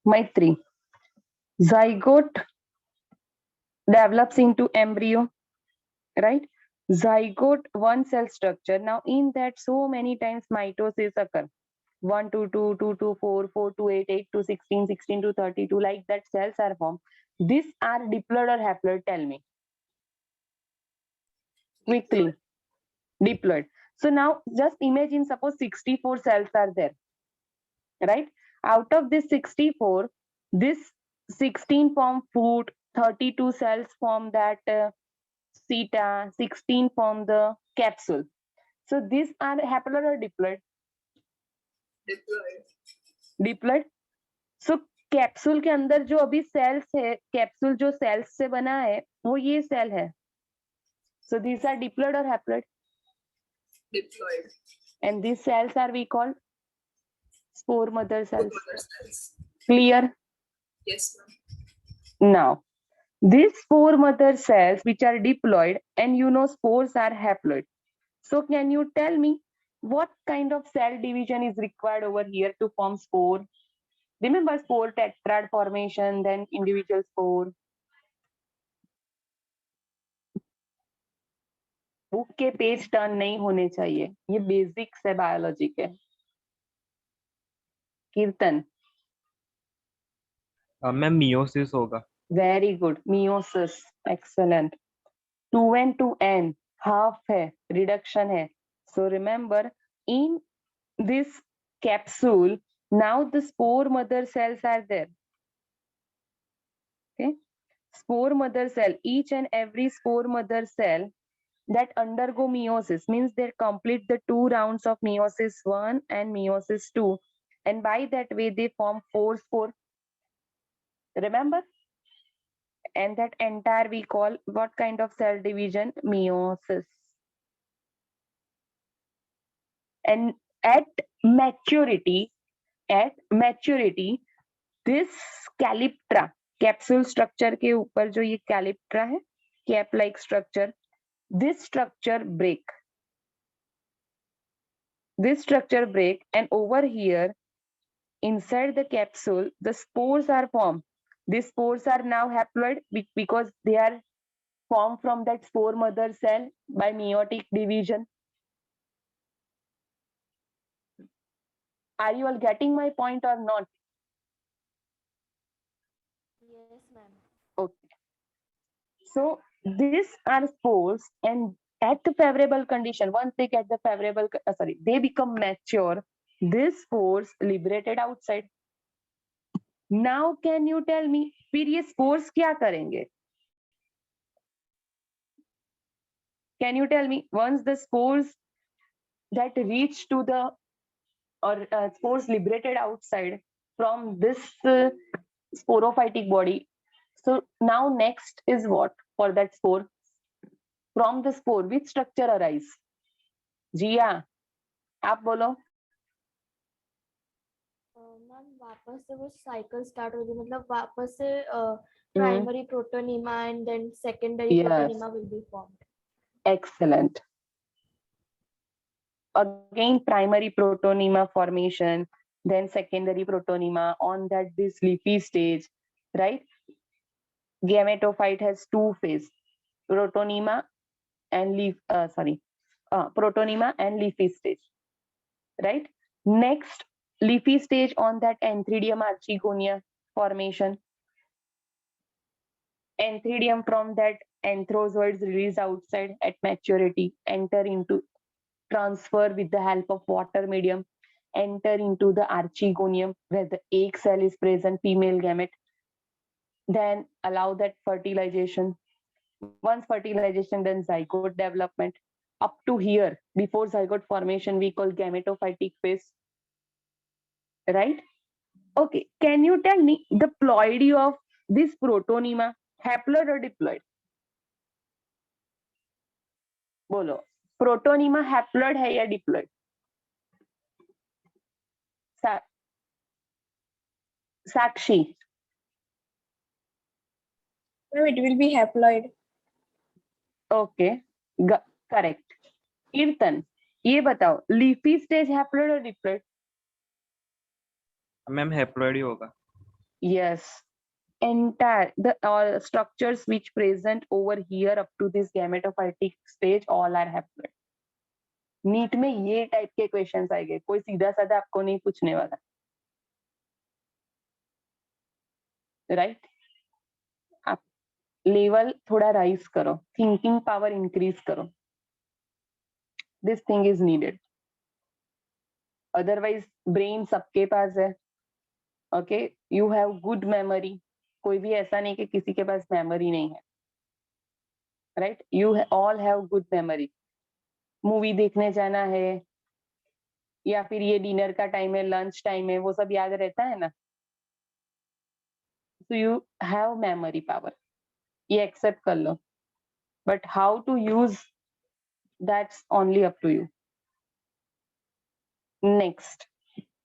Maitri. Zygote develops into embryo, right? Zygote one cell structure. Now in that so many times mitosis occur. 1 to 2, 2 to 4, 4 to 8, 8 to 16, 16 to 32, like that cells are formed. These are diploid or haploid? Tell me quickly. Diploid. So now just imagine, suppose 64 cells are there, right? Out of this 64, this 16 form foot, 32 cells form that seta, 16 form the capsule. So these are haploid or diploid? Diploid. So capsule के अंदर जो अभी sales है, capsule जो sales से बना है वो ये सेल है. सो दीज आर डिप्लॉइड और haploid? Diploid. And these cells are we called spore mother cells. Mother cells. Clear? Yes, ma'am. Now these spore mother cells which are diploid, and you know spores are haploid. So can you tell me what kind of cell division is required over here to form spore? Remember spore tetrad formation, then individual spore. Book के page turn नहीं होने चाहिए, ये basics है biology के. कीर्तन. Ma'am meiosis होगा. Very good, meiosis. Excellent. 2n to n half है, रिडक्शन है. So remember in this capsule now the spore mother cells are there. Okay, spore mother cell, each and every spore mother cell that undergo meiosis means they complete the 2 rounds of meiosis 1 and meiosis 2, and by that way they form 4 spore. Remember? And that entire we call what kind of cell division? Meiosis. And at maturity, this calyptra, capsule structure के ऊपर जो ये calyptra है, cap like structure, this structure break. And over here inside the capsule the spores are formed. These spores are now haploid because they are formed from that spore mother cell by meiotic division. Are you all getting my point or not? Yes, ma'am. Okay. So these are spores, and at the favorable condition, once they get the favorable, they become mature. These spores liberated outside. Now can you tell me फिर ये spores क्या करेंगे? Can you tell me once the spores that reach to the spores liberated outside from this sporophytic body, so now next is what for that spore? From the spore which structure arise? जिया आप बोलो. Ma'am वापस से वो cycle start होगी, मतलब वापस से primary protonema and then secondary Yes. Protonema will be formed. Excellent. Again primary protonema formation, then secondary protonema. On that this leafy stage, right? Gametophyte has two phase, protonema and protonema and leafy stage, right? Next leafy stage on that Anthridium archigonia formation. Anthridium from that anthrozoids release outside at maturity, enter into transfer with the help of water medium, enter into the archegonium where the egg cell is present, female gamete. Then allow that fertilization. Once fertilization, then zygote development. Up to here, before zygote formation, we call gametophytic phase. Right? Okay, can you tell me the ploidy of this protonema, haploid or diploid? बोलो, protonema haploid है या diploid? Sakshi. No, it will be haploid. Okay, correct. कीर्तन ये बताओ, leafy stage haploid और diploid? Ma'am haploid ही होगा. Yes. Entire the structures which present over here up to this gametophytic stage all are haploid. NEET में ये type के questions आएंगे, कोई सीधा साधा आपको नहीं पूछने वाला, राइट? आप लेवल थोड़ा राइज करो, थिंकिंग पावर इंक्रीज करो, this thing is needed, otherwise brain सबके पास है, okay, you have good memory, कोई भी ऐसा नहीं कि किसी के पास मेमोरी नहीं है, right? You all have good memory, movie देखने जाना है या फिर ये डिनर का टाइम है, लंच टाइम है, वो सब याद रहता है ना, so you have memory power, ये एक्सेप्ट कर लो, but how to use, that's only up to you. Next,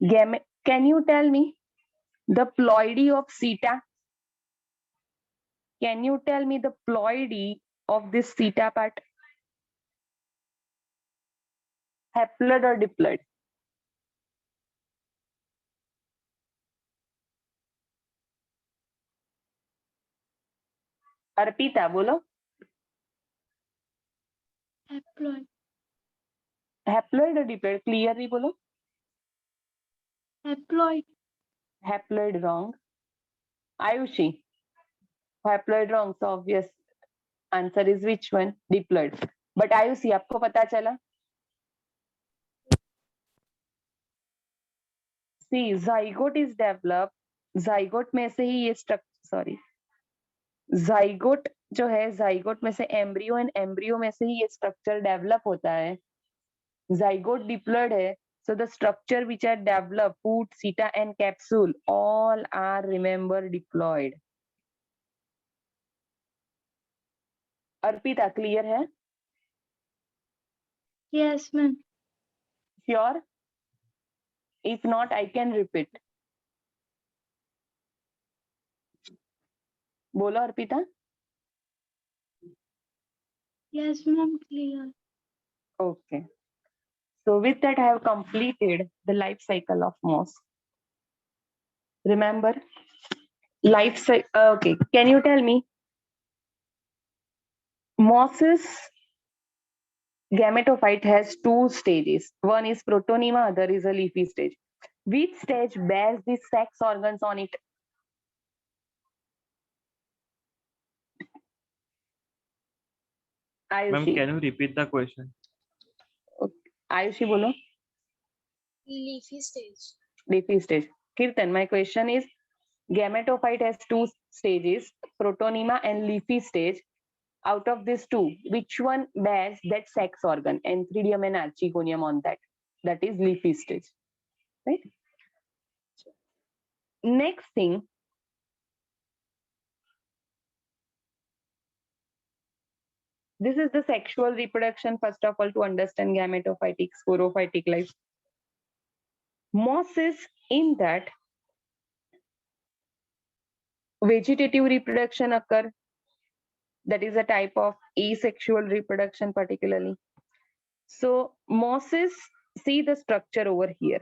can you tell me the ploidy of theta? Can you tell me the ploidy of this theta part? Haploid or diploid? Arpita बोलो. Haploid. Haploid or diploid? Clearly बोलो. Haploid. Haploid wrong. Ayushi. Haploid wrong. So obvious answer is which one? Diploid. But Ayushi, आपको पता चला? See, zygote is developed. Zygote में से ही ये structure, sorry. Zygote जो है, zygote में से embryo and embryo में से ही ये structure develop होता है. Zygote diploid है. So the structure which are developed, foot, seta and capsule, all are, remember, diploid. Arpita clear है? Yes, ma'am. Sure? If not, I can repeat. बोलो Arpita. Yes, ma'am. Clear. Okay. So with that, I have completed the life cycle of moss. Remember, life cycle. Okay. Can you tell me? Moss's gametophyte has two stages. One is protonema, other is a leafy stage. Which stage bears the sex organs on it? Ma'am, Ayushi. can you repeat the question? Ayushi, bolo. Leafy stage. Leafy stage. Kirtan, my question is, gametophyte has two stages, protonema and leafy stage. Out of these two, which one bears that sex organ, antheridium and archegonium on that? That is leafy stage, right? Next thing, this is the sexual reproduction, first of all, to understand gametophytic, sporophytic life. Mosses, in that, vegetative reproduction occur. That is a type of asexual reproduction particularly. So mosses, see the structure over here.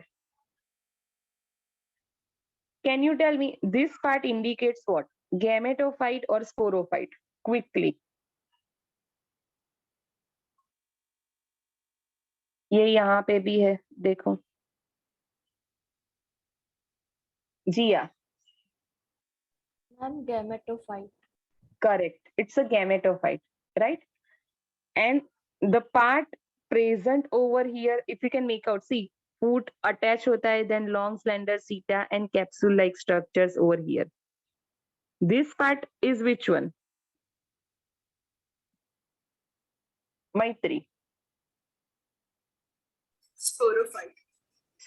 Can you tell me this part indicates what? Gametophyte or sporophyte? Quickly. ये यहाँ पे भी है, देखो. जिया. Ma'am, gametophyte. Correct. It's a gametophyte, right? And the part present over here, if you can make out, see, foot attached hota hai, then long slender seta and capsule-like structures over here. This part is which one? Maitri. Sporophyte.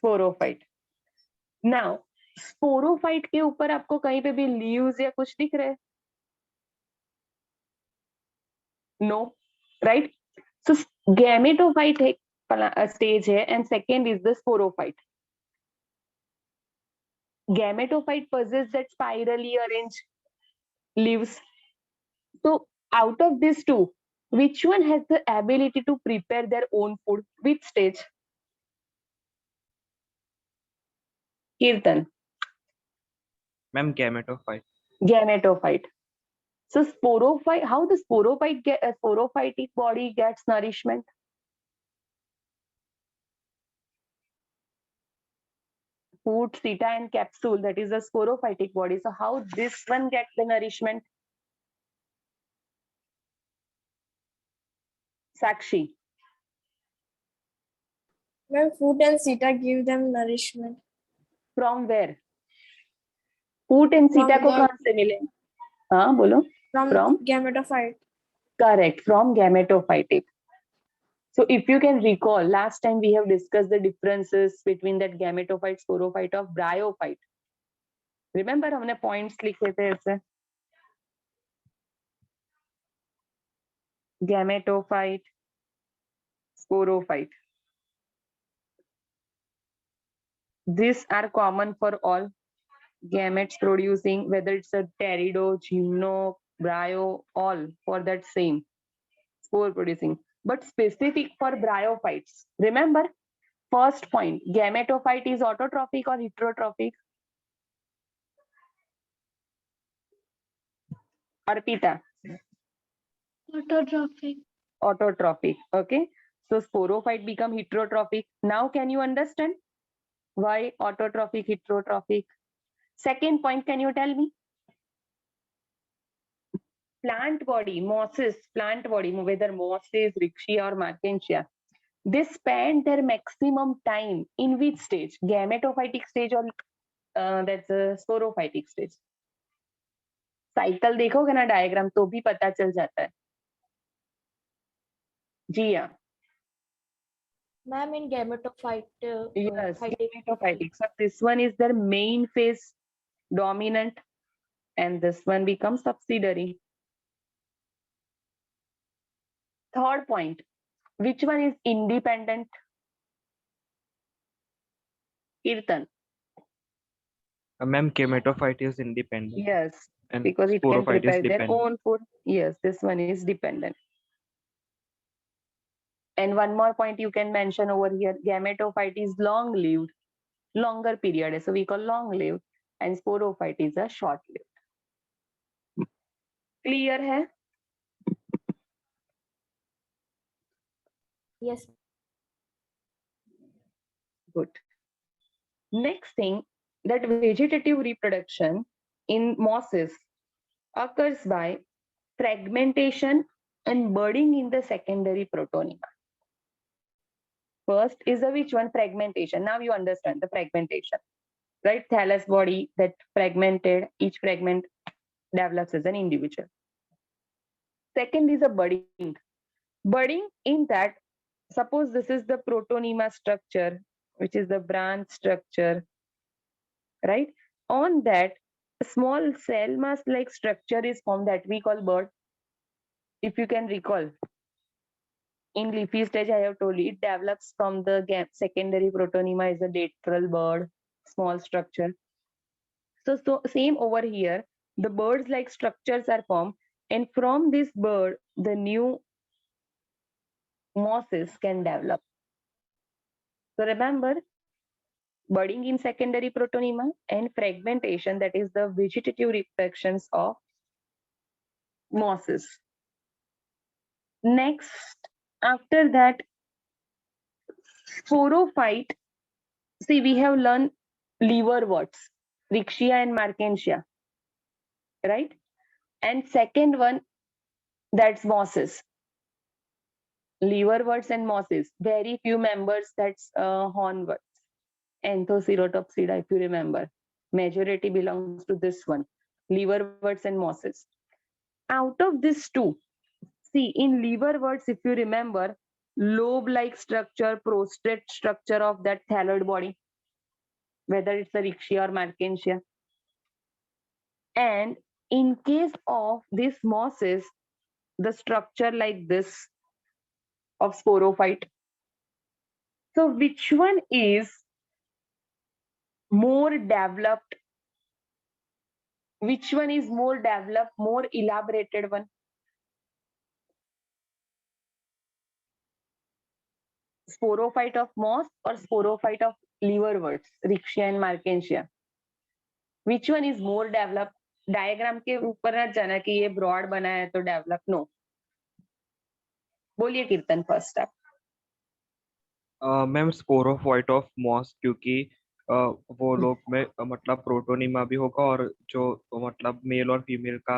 Sporophyte. Now, sporophyte के ऊपर आपको कहीं पे भी leaves या कुछ दिख रहा है? No, right? So gametophyte है stage है, and second is the sporophyte. Gametophyte possess that spirally arranged leaves. So out of these two, which one has the ability to prepare their own food? Which stage? Kirtan. Ma'am, gametophyte. Gametophyte. So sporophyte, how the sporophytic body gets nourishment? Food, seta, and capsule, that is the sporophytic body. So how this one gets the nourishment? Sakshi. When food and seta give them nourishment. From where? Food and From seta को the- कहाँ से मिले? हाँ बोलो. From From? gametophyte. Correct, from gametophytic. So if you can recall, last time we have discussed the differences between that gametophyte, sporophyte of bryophyte. Remember हमने points लिखे थे ऐसे. Gametophyte, sporophyte. These are common for all gametes producing, whether it's a pterido, gymno, bryo, all for that same spore producing. But specific for bryophytes. Remember, first point, gametophyte is autotrophic or heterotrophic? Arpita. Autotrophic. Autotrophic. Okay. So sporophyte become heterotrophic. Now can you understand why autotrophic, heterotrophic? Second point, can you tell me? Plant body, mosses, plant body, whether mosses, rixia or markensia, they spend their maximum time in which stage? Gametophytic stage or that's a sporophytic stage? Cycle देखोगे ना diagram तो भी पता चल जाता है. जी हाँ. Ma'am, in gametophyte. Yes, phytic- gametophytic. So this one is their main phase, dominant, and this one becomes subsidiary. Third point, which one is independent? Kirtan. Ma'am, gametophyte is independent. Yes, And because it can sporophyte is prepare their dependent. own food. Yes, this one is dependent. And one more point you can mention over here, gametophyte is long lived, longer period, so we call long lived, and sporophyte is a short lived. Clear hai? Yes. Good. Next thing, that vegetative reproduction in mosses occurs by fragmentation and budding in the secondary protonema. First is the which one? Fragmentation. Now you understand the fragmentation, right? Thallus body that fragmented, each fragment develops as an individual. Second is a budding. Budding in that, suppose this is the protonema structure, which is the branch structure, right? On that, a small cell mass like structure is formed that we call bud. If you can recall, in leafy stage, I have told you, it develops from the secondary protonema is a lateral bud, small structure. So same over here, the birds like structures are formed, and from this bird, the new mosses can develop. So remember, budding in secondary protonema and fragmentation, that is the vegetative reproductions of mosses. Next, after that, sporophyte. See, we have learned liverworts, Rixia and Markensia, right? And second one, that's mosses. Liverworts and mosses. Very few members, that's hornworts. Anthocerotopsida, if you remember. Majority belongs to this one, liverworts and mosses. Out of these two, see, in liverworts, if you remember, lobe-like structure, prostrate structure of that thalloid body, whether it's a Rixia or Markensia. And in case of these mosses, the structure like this of sporophyte. So which one is more developed? Which one is more developed, more elaborated one? Sporophyte of moss or sporophyte of liverworts, Rixia and Markensia? Which one is more developed? Diagram के ऊपर ना जाना कि ये broad बना है तो develop, no. बोलिए कीर्तन फर्स्ट आप. मैम स्पोरोफाइट ऑफ मॉस, क्योंकि वो लोग में मतलब प्रोटोनिमा भी होगा, और जो मतलब मेल और फीमेल का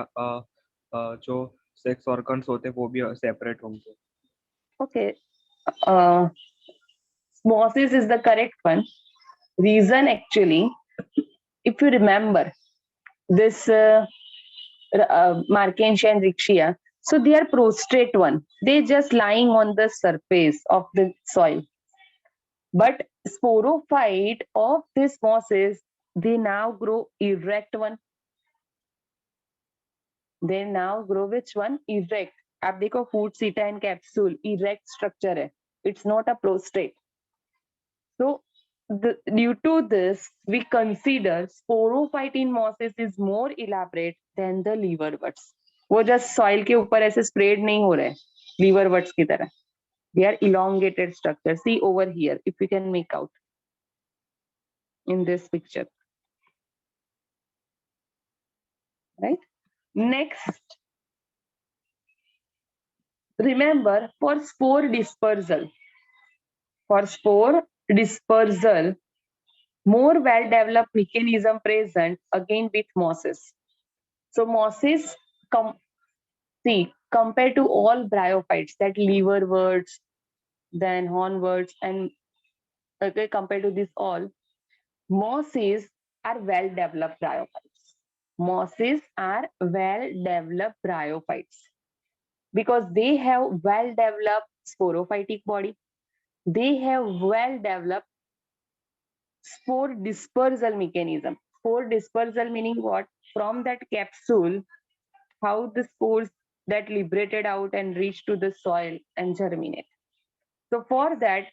जो सेक्स ऑर्गन्स होते हैं वो भी सेपरेट होंगे. Okay. Mosses is the correct one. Reason actually, if you remember this Markensia and Rixia, so they are prostrate one. They just lying on the surface of the soil. But sporophyte of this mosses, they now grow erect one. They now grow which one? Erect. आप देखो food सीटा and capsule erect structure है. It's not a prostrate. So due to this, we consider sporophyte in mosses is more elaborate than the liverworts. वो just soil के ऊपर ऐसे spread नहीं हो रहे liverworts की तरह. They are elongated structure. See over here, if you can make out in this picture. Right? Next, remember for spore dispersal, more well-developed mechanism present again with mosses. So mosses compared to all bryophytes, that liverworts, then hornworts, and okay, compared to this all, mosses are well-developed bryophytes. Mosses are well-developed bryophytes because they have well-developed sporophytic body. They have well-developed spore dispersal mechanism. Spore dispersal meaning what? From that capsule, how the spores that liberated out and reach to the soil and germinate. So for that,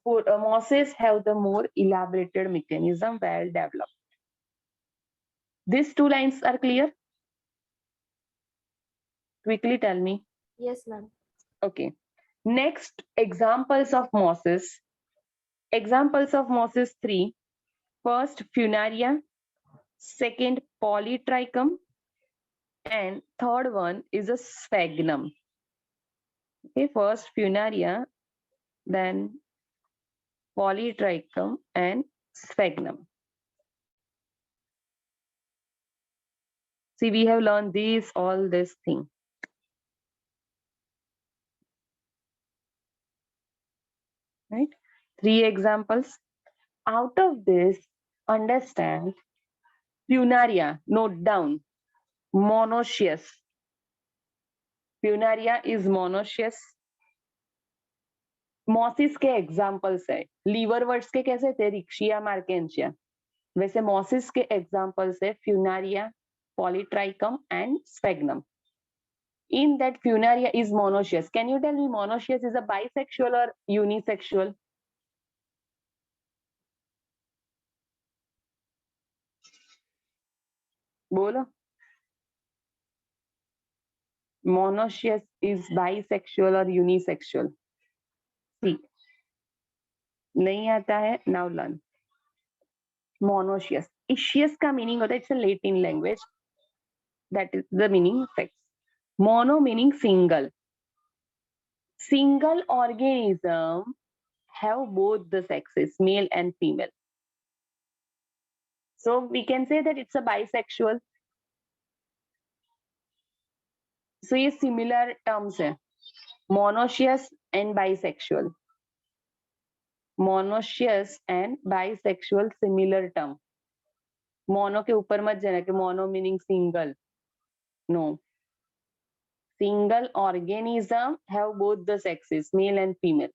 mosses have the more elaborated mechanism, well developed. These two lines are clear? Quickly tell me. Yes, ma'am. Okay. Next, examples of mosses. Examples of mosses 3. First, Funaria. Second, Polytrichum. And third one is a sphagnum. Okay, first Funaria, then Polytrichum and sphagnum. See, we have learned all this thing. Right? 3 examples. Out of this, understand Funaria, note down, monoecious. Funaria is monoecious. Mosses के examples है. Liverworts के कैसे थे? Riccia, Marchantia. वैसे mosses के examples है Funaria, Polytrichum and Sphagnum. In that Funaria is monoecious. Can you tell me monoecious is a bisexual or unisexual? बोलो. Monoecious is bisexual or unisexual? See, नहीं आता है, now learn. Monoecious. Ischious का meaning होता है, it's a Latin language. That is the meaning sex. Mono meaning single. Single organism have both the sexes, male and female. So we can say that it's a bisexual. So ये similar terms है. Monoecious and bisexual. Monoecious and bisexual similar term. Mono के ऊपर मत जाना कि mono meaning single. No. Single organism have both the sexes, male and female.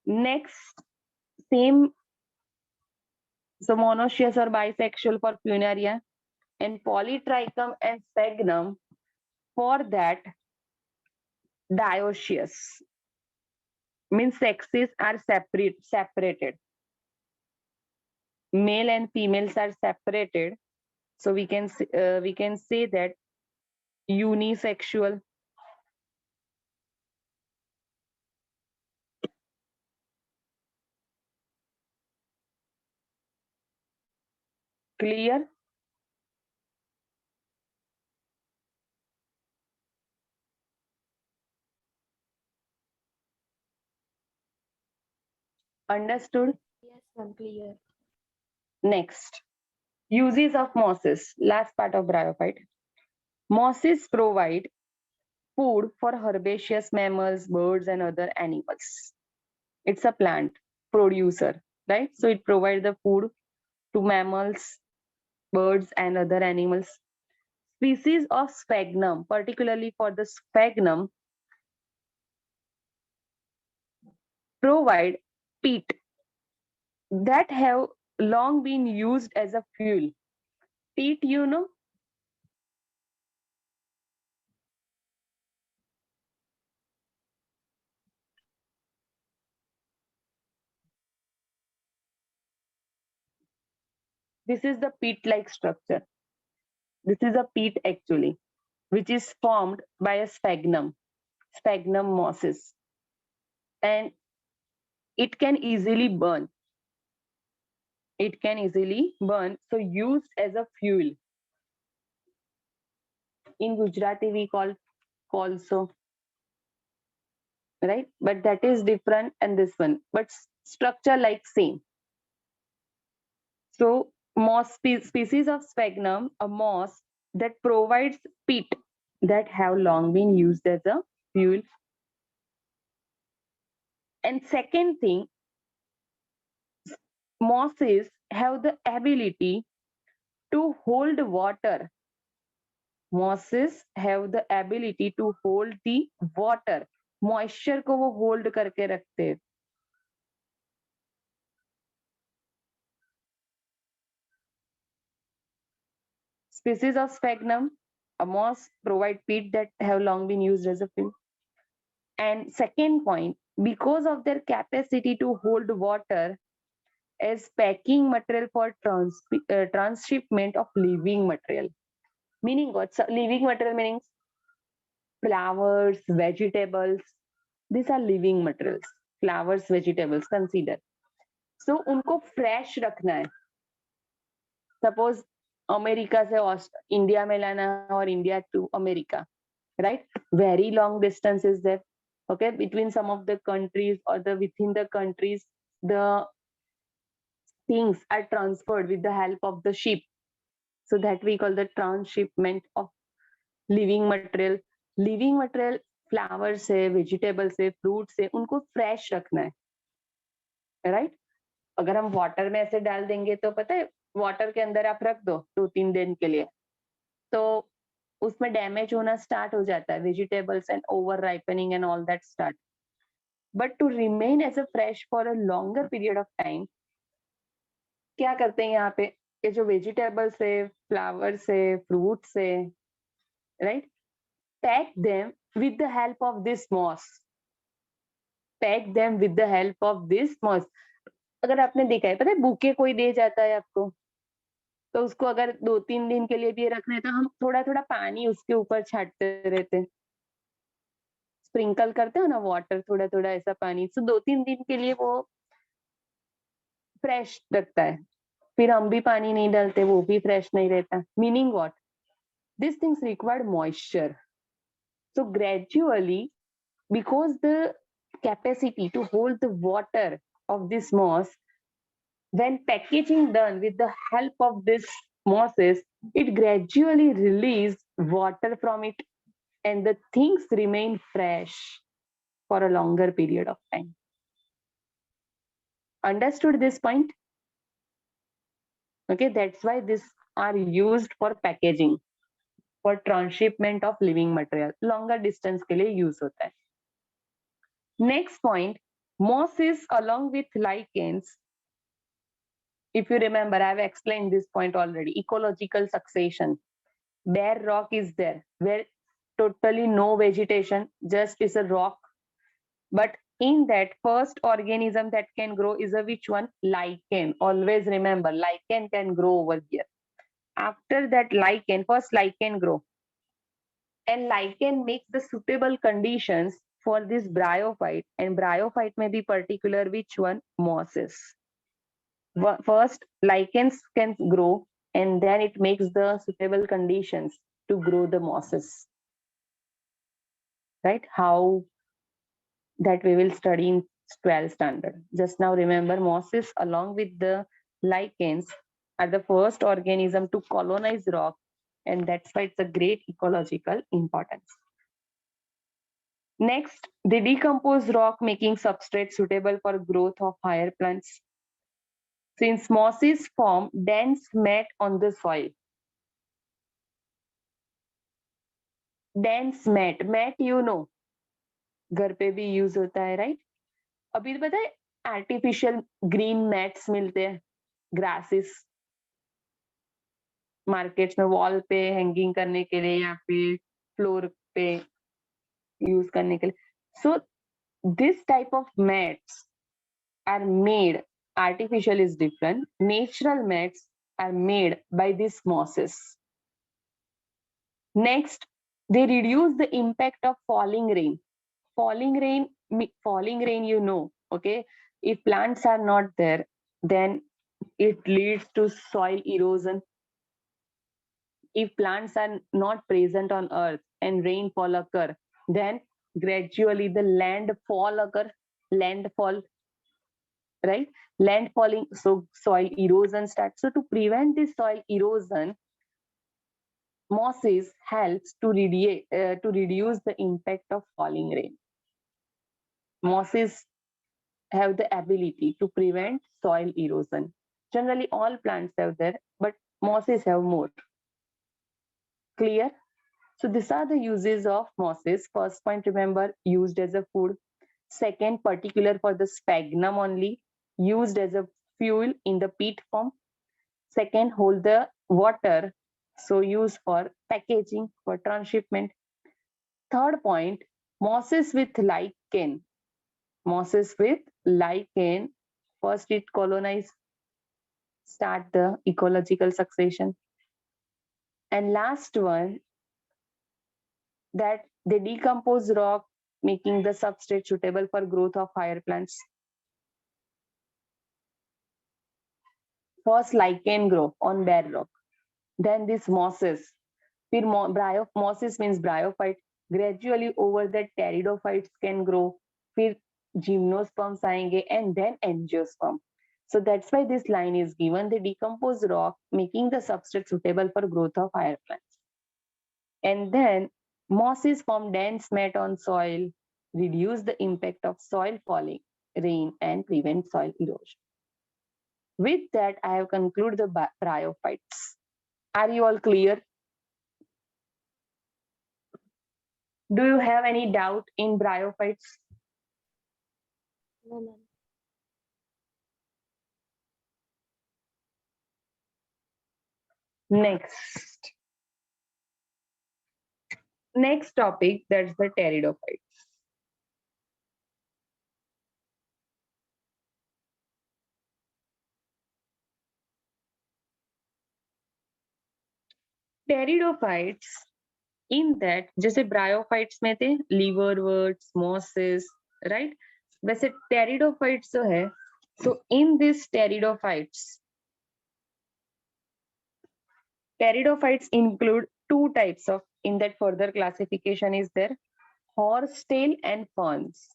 Next, same. So monoecious or bisexual for Funaria, and Polytrichum and Sphagnum for that dioecious. Means sexes are separated. Male and females are separated. So we can say that unisexual. Clear? Understood? Yes, ma'am, clear. Next, uses of mosses. Last part of bryophyte. Mosses provide food for herbaceous mammals, birds, and other animals. It's a plant producer, right? So it provides the food to mammals, birds, and other animals. Species of sphagnum, particularly for the sphagnum, provide peat that have long been used as a fuel. Peat, you know, this is the peat-like structure. This is a peat actually, which is formed by a sphagnum mosses, and it can easily burn. It can easily burn, so used as a fuel. In Gujarati, we call also, right? But that is different, and this one, but structure like same. So species of sphagnum, a moss that provides peat that have long been used as a fuel. And second thing, mosses have the ability to hold water. Mosses have the ability to hold the water. Moisture को वो hold करके रखते हैं. Species of sphagnum, a moss, provide peat that have long been used as a fuel. And second point, because of their capacity to hold water as packing material for transshipment of living material. Meaning what? So, living material meaning flowers, vegetables. These are living materials. Flowers, vegetables, consider. So उनको fresh रखना है. Suppose America से India में लाना है और India to America, right? Very long distance is there. Okay, between some of the countries or the within the countries, the things are transferred with the help of the ship. So that we call the transshipment of living material. Living material flowers से, vegetable से, fruit से, उनको fresh रखना है, right? अगर हम water में ऐसे डाल देंगे तो पता है वाटर के अंदर आप रख दो 2-3 दिन के लिए, तो उसमें डैमेज होना स्टार्ट हो जाता है, vegetables and over ripening and all that start. But to remain as a fresh for a longer period of time, क्या करते हैं यहाँ पे, ये जो वेजिटेबल्स है, फ्लावर्स है, फ्रूट्स है, right, pack them with the help of this moss. Pack them with the help of this moss. अगर आपने देखा है, पता है बुके कोई दे जाता है आपको, तो उसको अगर 2-3 दिन के लिए भी रखना है तो हम थोड़ा थोड़ा पानी उसके ऊपर छाटते रहते हैं, स्प्रिंकल करते हो ना वाटर, थोड़ा थोड़ा ऐसा पानी, तो 2-3 दिन के लिए वो फ्रेश रखता है. फिर हम भी पानी नहीं डालते, वो भी फ्रेश नहीं रहता. Meaning what? This things required moisture. So gradually, because the capacity to hold the water of this moss, when packaging done with the help of this mosses, it gradually release water from it and the things remain fresh for a longer period of time. Understood this point? Okay, that's why these are used for packaging. For transshipment of living material, longer distance के लिए use होता है. Next point, mosses along with lichens. If you remember, I have explained this point already. Ecological succession. Bare rock is there, where totally no vegetation, just is a rock. But in that, first organism that can grow is a which one? Lichen. Always remember, lichen can grow over here. After that lichen, first lichen grow. And lichen makes the suitable conditions for this bryophyte. And bryophyte may be particular which one? Mosses. First, lichens can grow and then it makes the suitable conditions to grow the mosses. Right? How that we will study in 12th standard. Just now remember, mosses along with the lichens are the first organism to colonize rock, and that's why it's a great ecological importance. Next, they decompose rock, making substrate suitable for growth of higher plants. Since mosses form dense mat on the soil. Dense mat, you know, घर पे भी use होता है, right? अभी तो पता है artificial green mats मिलते हैं, ग्रासेस मार्केट्स में वॉल पे हैंगिंग करने के लिए या फिर फ्लोर पे यूज करने के लिए. So this type of mats are made, artificial is different, natural mats are made by these mosses. Next, they reduce the impact of falling rain. Falling rain, you know, okay? If plants are not there, then it leads to soil erosion. If plants are not present on earth and rainfall occur, then gradually the landfall, right? Landfalling, so soil erosion starts. So to prevent this soil erosion, mosses helps to reduce the impact of falling rain. Mosses have the ability to prevent soil erosion. Generally, all plants have that, but mosses have more. Clear? So these are the uses of mosses. First point, remember, used as a food. Second, particular for the sphagnum only, used as a fuel in the peat form. Second, hold the water, so used for packaging, for transshipment. Third point, mosses with lichen. Mosses with lichen, first it colonize, start the ecological succession. And last one, that they decompose rock, making the substrate suitable for growth of higher plants. First lichen grow on bare rock, then this mosses. Mosses means bryophyte. Gradually over that pteridophytes can grow. फिर gymnosperms आएंगे and then angiosperm. So that's why this line is given. They decompose rock, making the substrate suitable for growth of higher plants. And then mosses form dense mat on soil, reduce the impact of soil falling, rain, and prevent soil erosion. With that, I have concluded the bryophytes. Are you all clear? Do you have any doubt in bryophytes? No, ma'am. Next topic, that's the pteridophytes. Pteridophytes, in that जैसे bryophytes में थे liverworts, mosses, right? वैसे pteridophytes जो है, so in this pteridophytes include two types of, in that further classification is there, horsetail and ferns.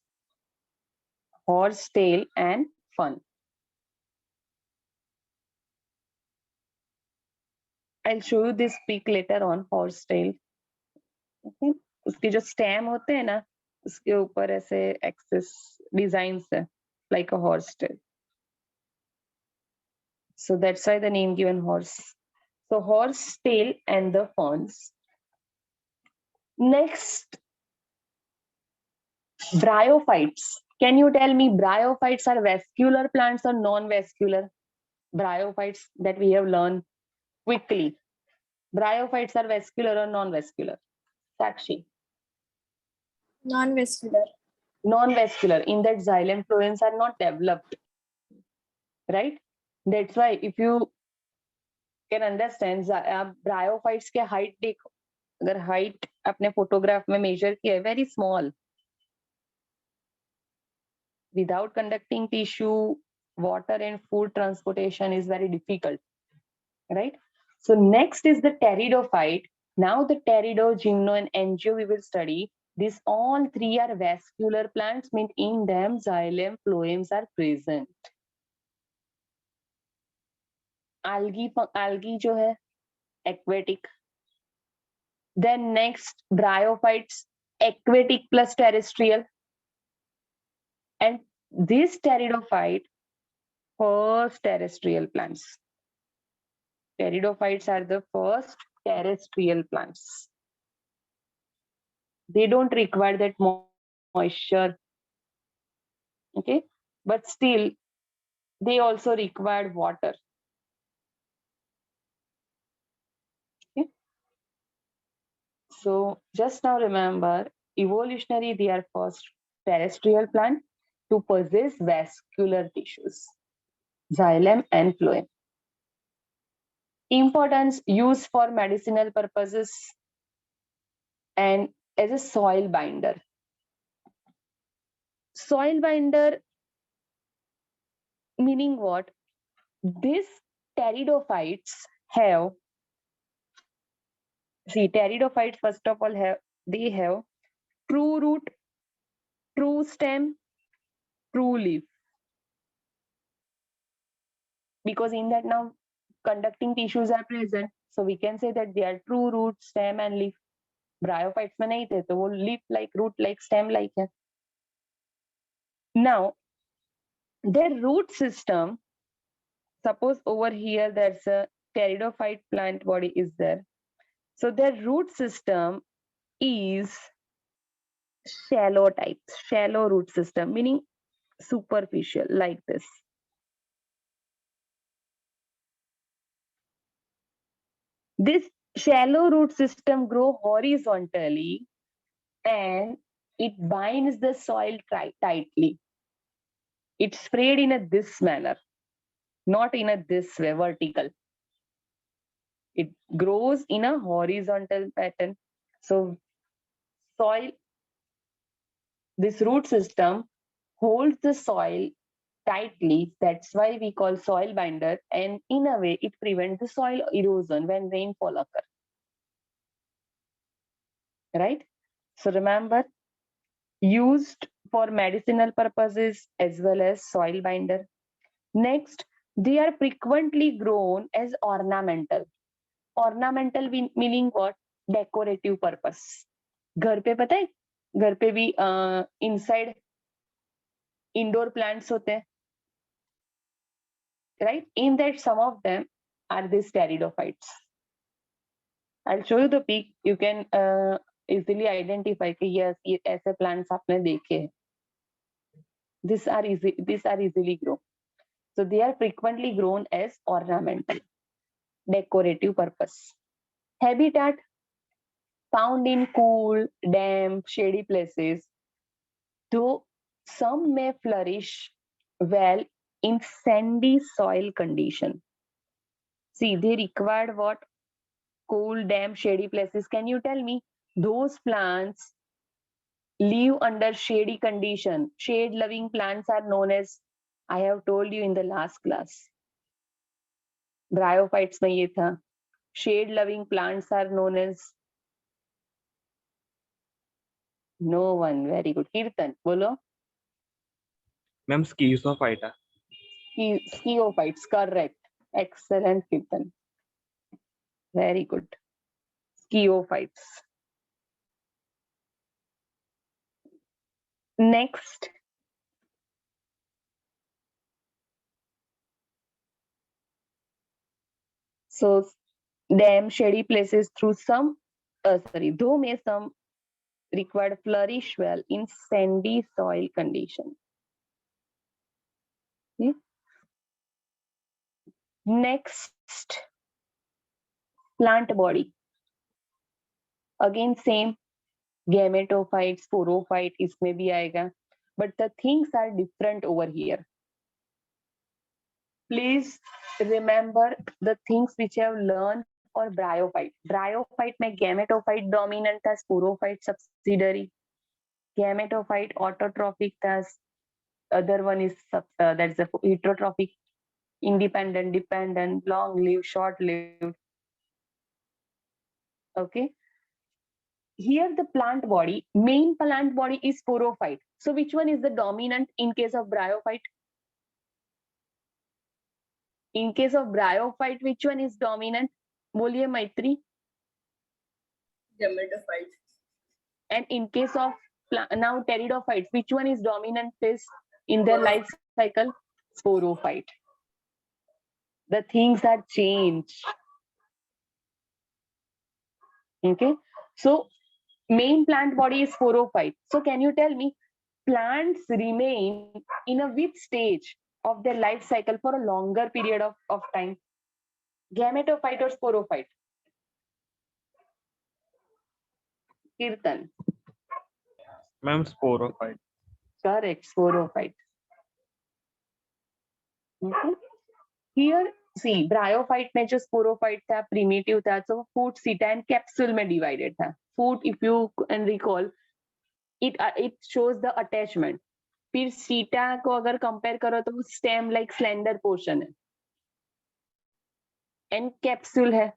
Horsetail and fern. I'll show you this pic later on, horsetail. Okay? उसके जो stem होते हैं ना, उसके ऊपर ऐसे एक्सेस डिजाइन्स है, like a horsetail. So that's why the name given horse. So horsetail and the ferns. Next, bryophytes. Can you tell me bryophytes are vascular plants or non-vascular? Bryophytes that we have learned quickly. Bryophytes are vascular or non-vascular? Sakshi. Non-vascular. Non-vascular, in that xylem fluens are not developed, right? That's why if you can understand, bryophytes के height देखो, अगर height अपने photograph में measure किया है, very small. Without conducting tissue, water and food transportation is very difficult, right? So next is the pteridophyte. Now the pterido, gymno, and angio we will study. These all three are vascular plants, mean in them xylem, phloems are present. Algae जो है aquatic. Then next bryophytes, aquatic plus terrestrial. And this pteridophyte, first terrestrial plants. Pteridophytes are the first terrestrial plants. They don't require that moisture. Okay, but still they also require water. Okay, so just now remember, evolutionary they are first terrestrial plant to possess vascular tissues, xylem and phloem. Importance, use for medicinal purposes and as a soil binder. Soil binder meaning what? These pteridophytes have, see, pteridophytes first of all have true root, true stem, true leaf. Because in that now conducting tissues are present, so we can say that they are true root, stem and leaf. Bryophytes में नहीं थे तो वो leaf like, root like, stem like है. Now their root system, suppose over here there's a pteridophyte plant body is there, so their root system is shallow type, shallow root system, meaning superficial like this. This shallow root system grow horizontally and it binds the soil tightly. It's spread in this manner, not in this way, vertical. It grows in a horizontal pattern. So soil, this root system holds the soil tightly. That's why we call soil binder. And in a way, it prevents the soil erosion when rainfall occurs. Right? So remember, used for medicinal purposes as well as soil binder. Next, they are frequently grown as ornamental. Ornamental meaning what? Decorative purpose. घर पे पता है, घर पे भी inside indoor plants होते हैं, right? In that some of them are these pteridophytes. I'll show you the pic. You can easily identify कि yes, ये ऐसे plants आपने देखे हैं. These are easily grown. So they are frequently grown as ornamental, decorative purpose. Habitat, found in cool, damp, shady places, though some may flourish well in sandy soil condition. See, they required what? Cool, damp, shady places. Can you tell me those plants live under shady condition? Shade-loving plants are known as, I have told you in the last class. Bryophytes में ये था. Shade-loving plants are known as, no one. Very good. Kirtan, बोलो. Ma'am स्कीजोफाइटा. Sciophytes, correct. Excellent, Kirtan. Very good. Sciophytes. Next. So, damn shady places through some, though may some required flourish well in sandy soil condition. Okay. Next, plant body. Again, same, gametophyte, sporophyte, इसमें भी आएगा. But the things are different over here. Please remember the things which I have learned for bryophyte. Bryophyte में gametophyte dominant था, sporophyte subsidiary. Gametophyte autotrophic था. Other one is that's the heterotrophic, independent, dependent, long-lived, short-lived. Okay. Here the plant body, main plant body is sporophyte. So which one is the dominant in case of bryophyte? In case of bryophyte, which one is dominant? बोलिए Maitri. Gametophyte. And in case of now pteridophytes, which one is dominant phase in their life cycle? Sporophyte. The things are changed. Okay. So main plant body is sporophyte. So can you tell me plants remain in a which stage of their life cycle for a longer period of time? Gametophyte or sporophyte? Kirtan. Ma'am sporophyte. Correct, sporophyte. Okay. Here, see, bryophyte में जो sporophyte था, primitive था, so food, seta and capsule में divided था. Food, if you can recall, it shows the attachment. फिर seta को अगर compare करो तो वो stem like slender portion है. And capsule है.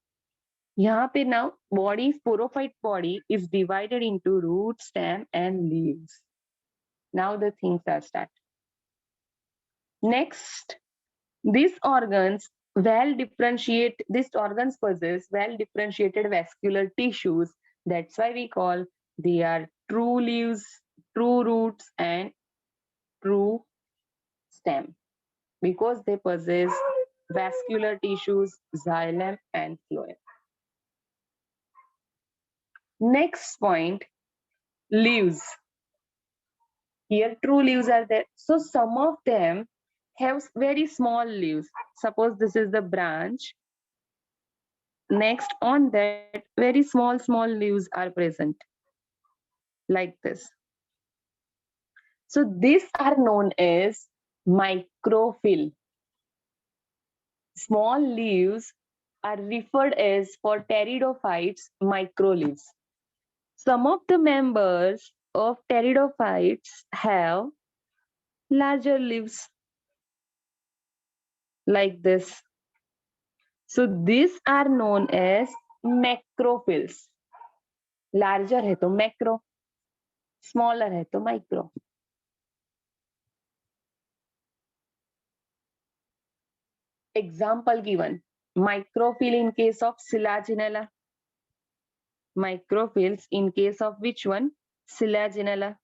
यहाँ पे now body, sporophyte body is divided into root, stem and leaves. Now the things are started. Next, these organs possess well differentiated vascular tissues. That's why we call they are true leaves, true roots and true stem, because they possess vascular tissues, xylem and phloem. Next point, leaves. Here true leaves are there. So some of them have very small leaves. Suppose this is the branch. Next on that, very small leaves are present like this. So these are known as microphyll. Small leaves are referred as for pteridophytes microleaves. Some of the members of pteridophytes have larger leaves like this. So these are known as macrophylls. Larger है तो macro, smaller है तो micro. Example given, microphyll in case of Selaginella. Microphylls in case of which one? Selaginella.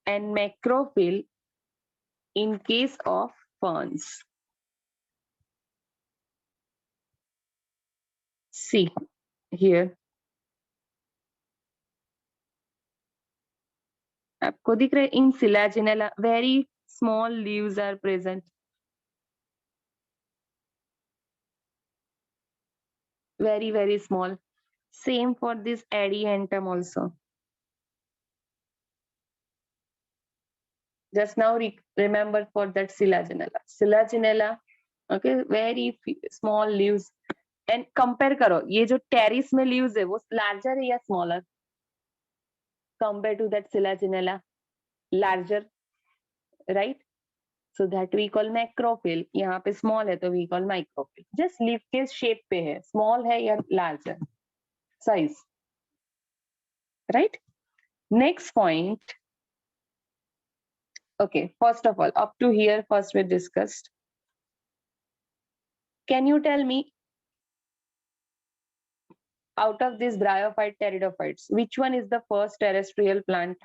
And macrophyll in case of ferns. See here. आपको दिख रहा है in Selaginella very small leaves are present. Very, very small. Same for this Adiantum also. Just now remember for that Selaginella. Selaginella, okay, very small leaves. And compare करो, ये जो terrace में leaves है वो larger है या smaller? Compared to that Selaginella, larger, right? So that we call macrophyll. यहाँ पे small है तो we call microphyll. Just leaf के shape पे है, small है या larger size, right? Next point. Okay, first of all, up to here, first we discussed. Can you tell me, out of these bryophyte pteridophytes, which one is the first terrestrial plant?